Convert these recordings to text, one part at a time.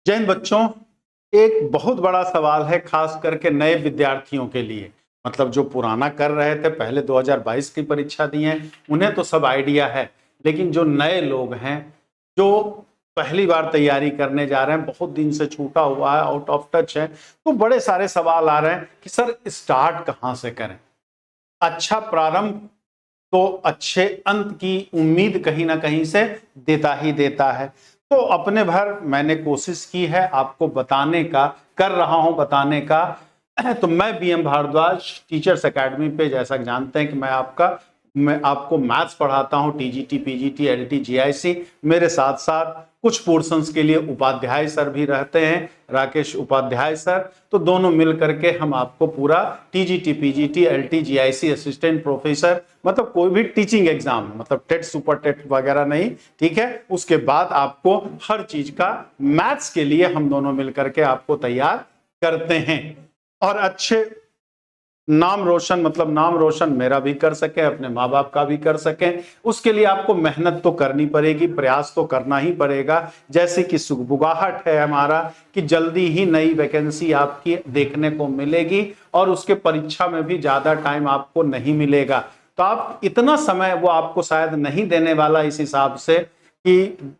जय हिंद बच्चों, एक बहुत बड़ा सवाल है खास करके नए विद्यार्थियों के लिए। मतलब जो पुराना कर रहे थे, पहले 2022 की परीक्षा दी है, उन्हें तो सब आइडिया है। लेकिन जो नए लोग हैं, जो पहली बार तैयारी करने जा रहे हैं, बहुत दिन से छूटा हुआ है, आउट ऑफ टच है, तो बड़े सारे सवाल आ रहे हैं कि सर स्टार्ट कहाँ से करें। अच्छा प्रारंभ तो अच्छे अंत की उम्मीद कहीं ना कहीं से देता ही देता है। तो अपने भर मैंने कोशिश की है आपको बताने का, कर रहा हूं बताने का। तो मैं बीएम भारद्वाज टीचर्स एकेडमी पे, जैसा जानते हैं कि मैं आपको मैथ्स पढ़ाता हूं, टीजीटी, पीजीटी, एलटी, जीआईसी। मेरे साथ साथ कुछ पोर्शंस के लिए उपाध्याय सर भी रहते हैं, राकेश उपाध्याय सर। तो दोनों मिल करके हम आपको पूरा TGT, PGT, LT, GIC, assistant professor, मतलब कोई भी टीचिंग एग्जाम, मतलब टेट, सुपर टेट वगैरह नहीं, ठीक है। उसके बाद आपको हर चीज का मैथ्स के लिए हम दोनों मिलकर के आपको तैयार करते हैं और अच्छे नाम रोशन, मतलब नाम रोशन मेरा भी कर सके, अपने माँ बाप का भी कर सके। उसके लिए आपको मेहनत तो करनी पड़ेगी, प्रयास तो करना ही पड़ेगा। जैसे कि सुगबुगाहट है हमारा कि जल्दी ही नई वैकेंसी आपकी देखने को मिलेगी और उसके परीक्षा में भी ज्यादा टाइम आपको नहीं मिलेगा। तो आप इतना समय वो आपको शायद नहीं देने वाला, इस हिसाब से कि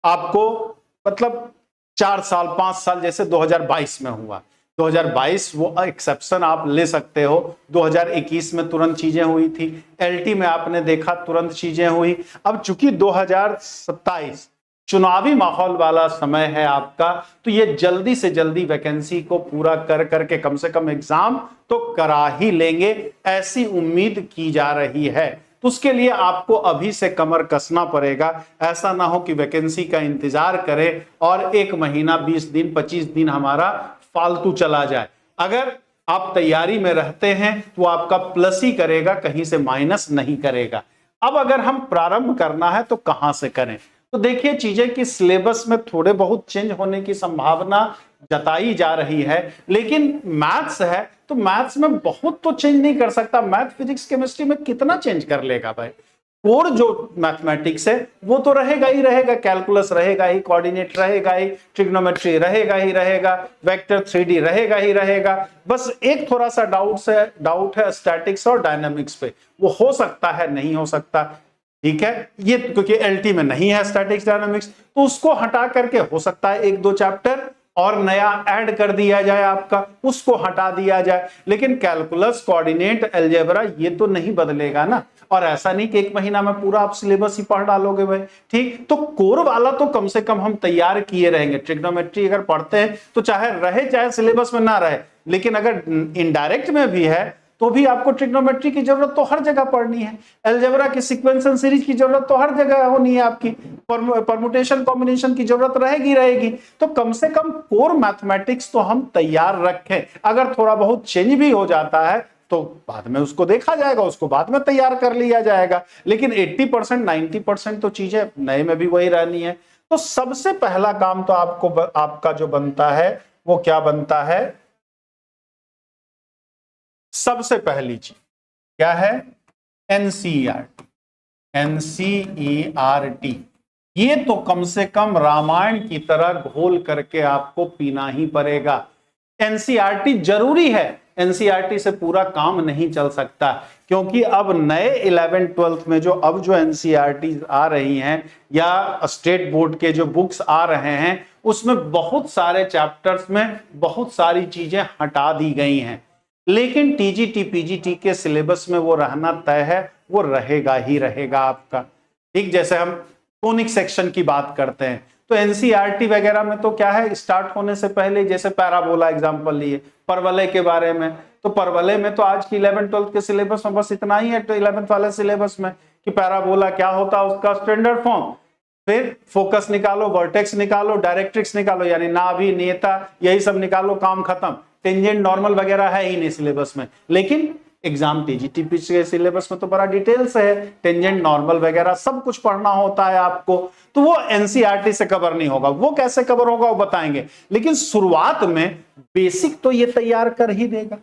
आपको मतलब 4 साल 5 साल, जैसे 2022 में हुआ। 2022 वो एक्सेप्शन आप ले सकते हो। 2021 में तुरंत चीजें हुई थी, एलटी में आपने देखा तुरंत चीजें हुई। अब चूंकि 2027 चुनावी माहौल वाला समय है आपका, तो ये जल्दी से जल्दी वैकेंसी को पूरा कर करके कम से कम एग्जाम तो करा ही लेंगे, ऐसी उम्मीद की जा रही है। तो उसके लिए आपको अभी से कमर कसना पड़ेगा। ऐसा ना हो कि वैकेंसी का इंतजार करें और 1 महीना 20 दिन 25 दिन हमारा फालतू चला जाए। अगर आप तैयारी में रहते हैं तो आपका प्लस ही करेगा, कहीं से माइनस नहीं करेगा। अब अगर हम प्रारंभ करना है तो कहां से करें? तो देखिए, चीजें कि सिलेबस में थोड़े बहुत चेंज होने की संभावना जताई जा रही है, लेकिन मैथ्स है तो मैथ्स में बहुत तो चेंज नहीं कर सकता। मैथ, फिजिक्स, केमिस्ट्री में कितना चेंज कर लेगा भाई? कोर जो मैथमेटिक्स है वो तो रहेगा ही रहेगा, कैलकुलस रहेगा ही, कोऑर्डिनेट रहेगा ही, ट्रिग्नोमेट्री रहेगा ही रहेगा, वेक्टर 3D रहेगा ही रहेगा। बस एक थोड़ा सा डाउट है स्टैटिक्स और डायनामिक्स पे, वो हो सकता है, नहीं हो सकता, ठीक है। ये क्योंकि एलटी में नहीं है स्टैटिक्स डायनामिक्स, तो उसको हटा करके हो सकता है 1-2 चैप्टर और नया ऐड कर दिया जाए, आपका उसको हटा दिया जाए। लेकिन कैलकुलस, कोऑर्डिनेट, अलजेब्रा ये तो नहीं बदलेगा ना। और ऐसा नहीं कि 1 महीना में पूरा आप सिलेबस ही पढ़ डालोगे भाई, ठीक। तो कोर वाला तो कम से कम हम तैयार किए रहेंगे। ट्रिग्नोमेट्री अगर पढ़ते हैं तो चाहे रहे चाहे सिलेबस में ना रहे, लेकिन अगर इनडायरेक्ट में भी है तो भी आपको ट्रिग्नोमेट्री की जरूरत तो हर जगह पड़नी है। अलजेब्रा की सीक्वेंस एंड सीरीज की जरूरत तो हर जगह होनी है, आपकी परमुटेशन कॉम्बिनेशन की जरूरत रहेगी। तो कम से कम कोर मैथमेटिक्स तो हम तैयार रखें। अगर थोड़ा बहुत चेंज भी हो जाता है तो बाद में उसको देखा जाएगा, उसको बाद में तैयार कर लिया जाएगा। लेकिन 80% 90% तो चीजें नए में भी वही रहनी है। तो सबसे पहला काम तो आपका जो बनता है वो क्या बनता है? सबसे पहली चीज क्या है? एनसीईआरटी। एनसीईआरटी ये तो कम से कम रामायण की तरह घोल करके आपको पीना ही पड़ेगा। एनसीईआरटी जरूरी है, एनसीईआरटी से पूरा काम नहीं चल सकता, क्योंकि अब नए 11th-12th में जो एनसीईआरटी आ रही हैं या स्टेट बोर्ड के जो बुक्स आ रहे हैं, उसमें बहुत सारे चैप्टर्स में बहुत सारी चीजें हटा दी गई हैं। लेकिन टीजीटी, पीजीटी के सिलेबस में वो रहना तय है, वो रहेगा ही रहेगा आपका, ठीक। जैसे हम कोनिक सेक्शन की बात करते हैं तो एनसीईआरटी वगैरह में तो क्या है, स्टार्ट होने से पहले, जैसे पैराबोला एग्जांपल लिए, परवलय के बारे में, तो परवलय में तो आज की 11th-12th के सिलेबस में बस इतना ही है, तो 11th वाले सिलेबस में कि पैराबोला क्या होता है, उसका स्टैंडर्ड फॉर्म, फिर फोकस निकालो, वर्टेक्स निकालो, डायरेक्ट्रिक्स निकालो, यानी नाभि, नेता, यही सब निकालो, काम खत्म। टेंजेंट, नॉर्मल वगैरह है ही नहीं सिलेबस में। लेकिन एग्जाम टीजीटी के सिलेबस में तो बड़ा डिटेल से है, टेंजेंट, नॉर्मल वगैरह सब कुछ पढ़ना होता है आपको। तो वो एनसीईआरटी से कवर नहीं होगा। वो कैसे कवर होगा वो बताएंगे, लेकिन शुरुआत में बेसिक तो ये तैयार कर ही देगा,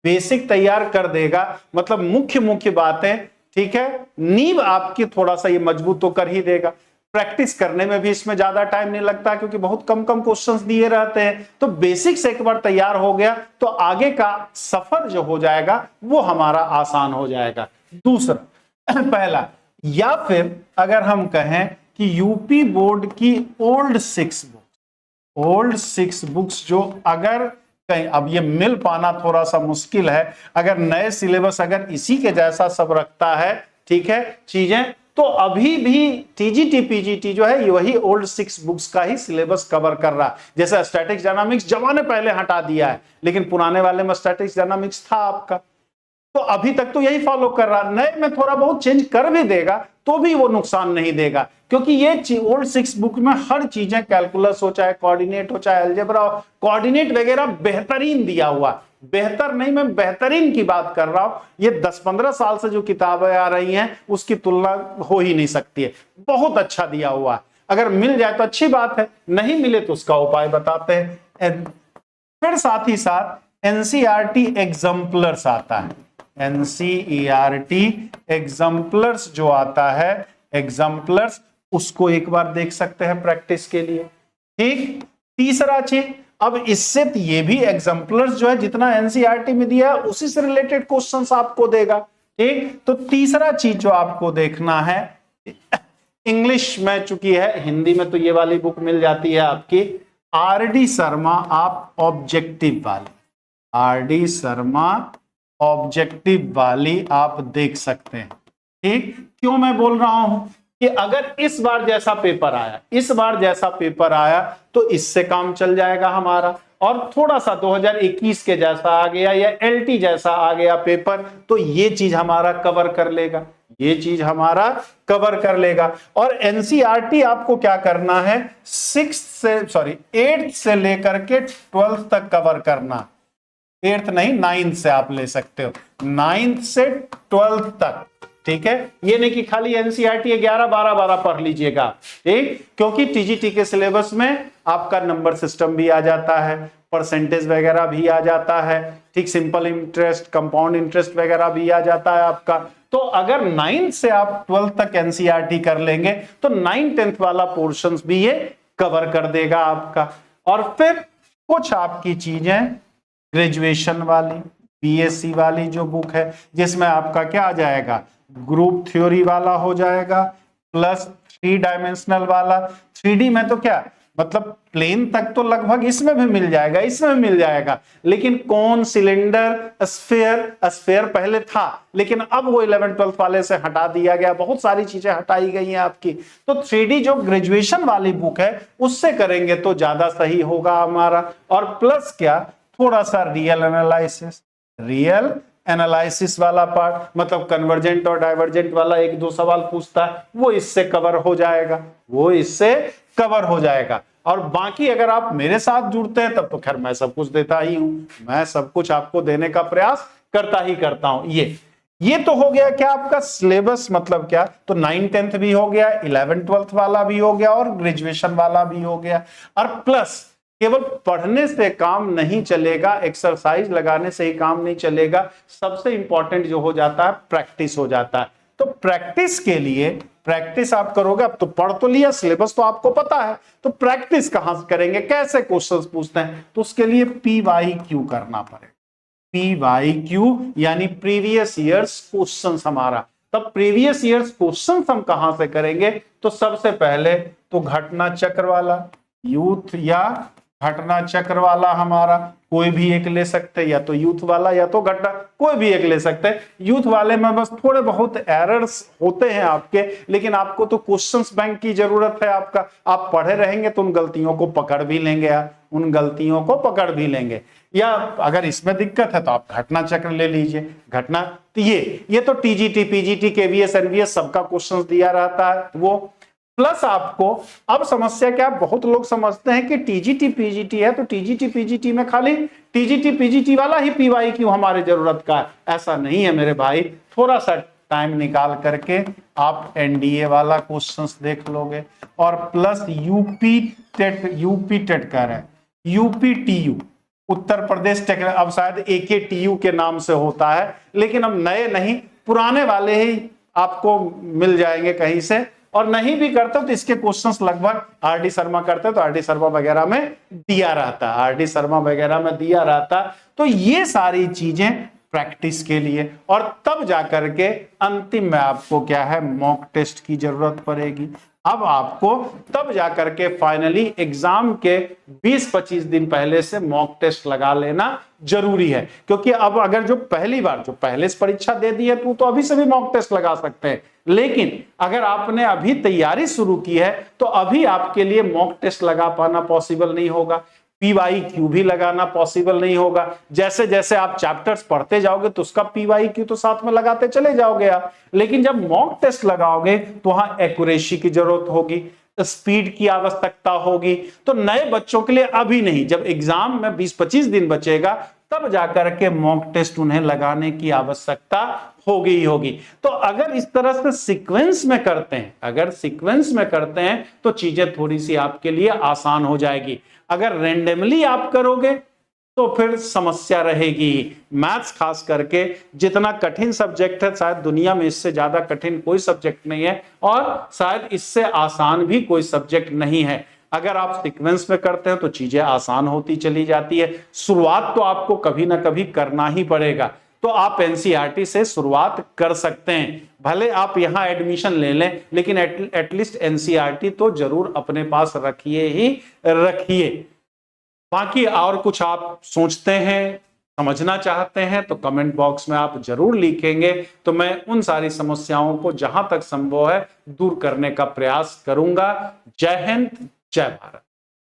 बेसिक तैयार कर देगा, मतलब मुख्य बातें, ठीक है, नींव आपकी थोड़ा सा ये मजबूत तो कर ही देगा। प्रैक्टिस करने में भी इसमें ज्यादा टाइम नहीं लगता क्योंकि बहुत कम कम क्वेश्चंस दिए रहते हैं। तो बेसिक्स एक बार तैयार हो गया तो आगे का सफर जो हो जाएगा वो हमारा आसान हो जाएगा। दूसरा पहला, या फिर अगर हम कहें कि यूपी बोर्ड की ओल्ड 6 बुक्स जो अगर कहीं, अब ये मिल पाना थोड़ा सा मुश्किल है, अगर नए सिलेबस अगर इसी के जैसा सब रखता है, ठीक है चीजें, तो अभी भी टीजीटी पीजीटी जो है वही ओल्ड 6 बुक्स का ही सिलेबस कवर कर रहा है। जैसे स्टैटिक्स डायनामिक्स जमाने पहले हटा दिया है, लेकिन पुराने वाले में स्टैटिक्स डायनामिक्स था आपका, तो अभी तक तो यही फॉलो कर रहा। नए में थोड़ा बहुत चेंज कर भी देगा तो भी वो नुकसान नहीं देगा, क्योंकि ये ओल्ड 6 बुक में हर चीजें, कैलकुलस हो चाहे कोऑर्डिनेट हो चाहे अलजेब्रा हो, कोऑर्डिनेट वगैरह बेहतरीन दिया हुआ। बेहतर नहीं, मैं बेहतरीन की बात कर रहा हूं। ये 10-15 साल से जो किताबें आ रही हैं उसकी तुलना हो ही नहीं सकती है। बहुत अच्छा दिया हुआ है। अगर मिल जाए तो अच्छी बात है, नहीं मिले तो उसका उपाय बताते हैं। फिर साथ ही साथ एनसीईआरटी एग्जाम्पलर्स आता है। एनसीईआरटी एग्जाम्पलर्स जो आता है, एग्जाम्पलर्स, उसको एक बार देख सकते हैं प्रैक्टिस के लिए। ठीक, तीसरा चीज, अब इससे ये भी एग्जाम्पलर्स जो है जितना एनसीईआरटी में दिया है उसी से रिलेटेड क्वेश्चंस आपको देगा। ठीक, तो तीसरा चीज जो आपको देखना है, इंग्लिश में चूंकि है, हिंदी में तो ये वाली बुक मिल जाती है आपकी आरडी शर्मा, आप ऑब्जेक्टिव वाली, आरडी शर्मा ऑब्जेक्टिव वाली आप देख सकते हैं। ठीक, क्यों मैं बोल रहा हूं कि अगर इस बार जैसा पेपर आया, इस बार जैसा पेपर आया तो इससे काम चल जाएगा हमारा, और थोड़ा सा 2021 के जैसा आ गया या एलटी जैसा आ गया पेपर तो ये चीज हमारा कवर कर लेगा, ये चीज हमारा कवर कर लेगा। और एनसीईआरटी आपको क्या करना है, 8th से लेकर के 12th तक कवर करना। 8th नहीं, 9th से आप ले सकते हो, 9th से 12th तक। ठीक है, ये नहीं कि खाली एनसीईआरटी 11, 12, 12 पढ़ लीजिएगा। ठीक, क्योंकि टीजीटी के सिलेबस में आपका नंबर सिस्टम भी आ जाता है, परसेंटेज वगैरह भी आ जाता है, ठीक, सिंपल इंटरेस्ट, कंपाउंड इंटरेस्ट वगैरह भी आ जाता है आपका। तो अगर 9th से आप 12th तक एनसीईआरटी कर लेंगे तो 9th 10th वाला पोर्शंस भी ये कवर कर देगा आपका। और फिर कुछ आपकी चीजें ग्रेजुएशन वाली, बीएससी वाली जो बुक है, जिसमें आपका क्या आ जाएगा, ग्रुप थ्योरी वाला हो जाएगा, प्लस 3 डायमेंशनल वाला। 3D में तो क्या मतलब प्लेन तक तो लगभग इसमें भी मिल जाएगा, इसमें भी मिल जाएगा, लेकिन कौन, सिलेंडर, स्फीयर, स्फीयर पहले था लेकिन अब वो 11th 12th वाले से हटा दिया गया, बहुत सारी चीजें हटाई गई हैं आपकी। तो 3D जो ग्रेजुएशन वाली बुक है उससे करेंगे तो ज्यादा सही होगा हमारा। और प्लस क्या, थोड़ा सा रियल एनालिसिस, रियल एनालिसिस वाला पार्ट, मतलब कन्वर्जेंट और डाइवर्जेंट वाला 1-2 सवाल पूछता है, वो इससे कवर हो जाएगा, वो इससे कवर हो जाएगा। और बाकी अगर आप मेरे साथ जुड़ते हैं तब तो खैर मैं सब कुछ देता ही हूं, मैं सब कुछ आपको देने का प्रयास करता ही करता हूं। ये तो हो गया क्या आपका सिलेबस, मतलब क्या, तो 9th 10th भी हो गया, 11th 12th वाला भी हो गया और ग्रेजुएशन वाला भी हो गया। और प्लस केवल पढ़ने से काम नहीं चलेगा, एक्सरसाइज लगाने से ही काम नहीं चलेगा, सबसे इंपॉर्टेंट जो हो जाता है प्रैक्टिस हो जाता है। तो प्रैक्टिस के लिए, प्रैक्टिस आप करोगे, अब तो पढ़ तो लिया, सिलेबस तो आपको पता है, तो प्रैक्टिस कहां से करेंगे, कैसे क्वेश्चंस पूछते हैं, तो उसके लिए PYQ करना पड़ेगा। PYQ यानी प्रीवियस ईयर्स क्वेश्चंस हमारा। तब प्रीवियस ईयर्स क्वेश्चंस हम कहां से करेंगे, तो सबसे पहले तो घटना चक्र वाला, यूथ या घटना चक्र वाला हमारा कोई भी एक ले सकते हैं, या तो यूथ वाला या तो घटना, कोई भी एक ले सकते हैं। यूथ वाले में बस थोड़े बहुत एरर्स होते हैं आपके, लेकिन आपको तो क्वेश्चंस बैंक की जरूरत है आपका, आप पढ़े रहेंगे तो उन गलतियों को पकड़ भी लेंगे, आप उन गलतियों को पकड़ भी लेंगे। या अगर इसमें दिक्कत है तो आप घटना चक्र ले लीजिए, घटना, तो ये तो टीजीटी पीजीटी केवीएस एनवीएस सबका क्वेश्चन दिया रहता है वो। प्लस आपको अब समस्या क्या, बहुत लोग समझते हैं कि टीजीटी पीजीटी है तो टीजीटी पीजीटी में खाली टीजीटी पीजीटी वाला ही PYQ हमारे जरूरत का है, ऐसा नहीं है मेरे भाई। थोड़ा सा टाइम निकाल करके आप एनडीए वाला क्वेश्चंस देख लोगे, और प्लस यूपी टेट कर रहे हैं, UPTU उत्तर प्रदेश टेक्निकल, अब शायद AKTU के नाम से होता है, लेकिन अब नए नहीं पुराने वाले ही आपको मिल जाएंगे कहीं से, और नहीं भी करते तो इसके क्वेश्चंस लगभग आर.डी. शर्मा करते तो आर.डी. शर्मा वगैरह में दिया रहता, आर.डी. शर्मा वगैरह में दिया रहता। तो ये सारी चीजें प्रैक्टिस के लिए, और तब जाकर के अंतिम में आपको क्या है, मॉक टेस्ट की जरूरत पड़ेगी। अब आपको तब जाकर के फाइनली एग्जाम के 20-25 दिन पहले से मॉक टेस्ट लगा लेना जरूरी है, क्योंकि अब अगर जो पहली बार जो पहले से परीक्षा दे दी है तो अभी से भी मॉक टेस्ट लगा सकते हैं, लेकिन अगर आपने अभी तैयारी शुरू की है तो अभी आपके लिए मॉक टेस्ट लगा पाना पॉसिबल नहीं होगा, PYQ भी लगाना पॉसिबल नहीं होगा। जैसे जैसे आप चैप्टर्स पढ़ते जाओगे तो उसका PYQ तो साथ में लगाते चले जाओगे आप, लेकिन जब मॉक टेस्ट लगाओगे तो वहां एक्यूरेसी की जरूरत होगी, स्पीड की आवश्यकता होगी। तो नए बच्चों के लिए अभी नहीं, जब एग्जाम में 20-25 दिन बचेगा तब जाकर के मॉक टेस्ट उन्हें लगाने की आवश्यकता होगी ही होगी। तो अगर इस तरह से सीक्वेंस में करते हैं, अगर सीक्वेंस में करते हैं तो चीजें थोड़ी सी आपके लिए आसान हो जाएगी। अगर रैंडमली आप करोगे तो फिर समस्या रहेगी। मैथ्स खास करके जितना कठिन सब्जेक्ट है, शायद दुनिया में इससे ज्यादा कठिन कोई सब्जेक्ट नहीं है, और शायद इससे आसान भी कोई सब्जेक्ट नहीं है। अगर आप सीक्वेंस में करते हैं तो चीजें आसान होती चली जाती है। शुरुआत तो आपको कभी ना कभी करना ही पड़ेगा, तो आप एनसीईआरटी से शुरुआत कर सकते हैं। भले आप यहां एडमिशन ले लें, लेकिन एटलीस्ट एनसीईआरटी तो जरूर अपने पास रखिए ही रखिए। बाकी और कुछ आप सोचते हैं, समझना चाहते हैं तो कमेंट बॉक्स में आप जरूर लिखेंगे, तो मैं उन सारी समस्याओं को जहां तक संभव है दूर करने का प्रयास करूंगा। जय हिंद, जय भारत।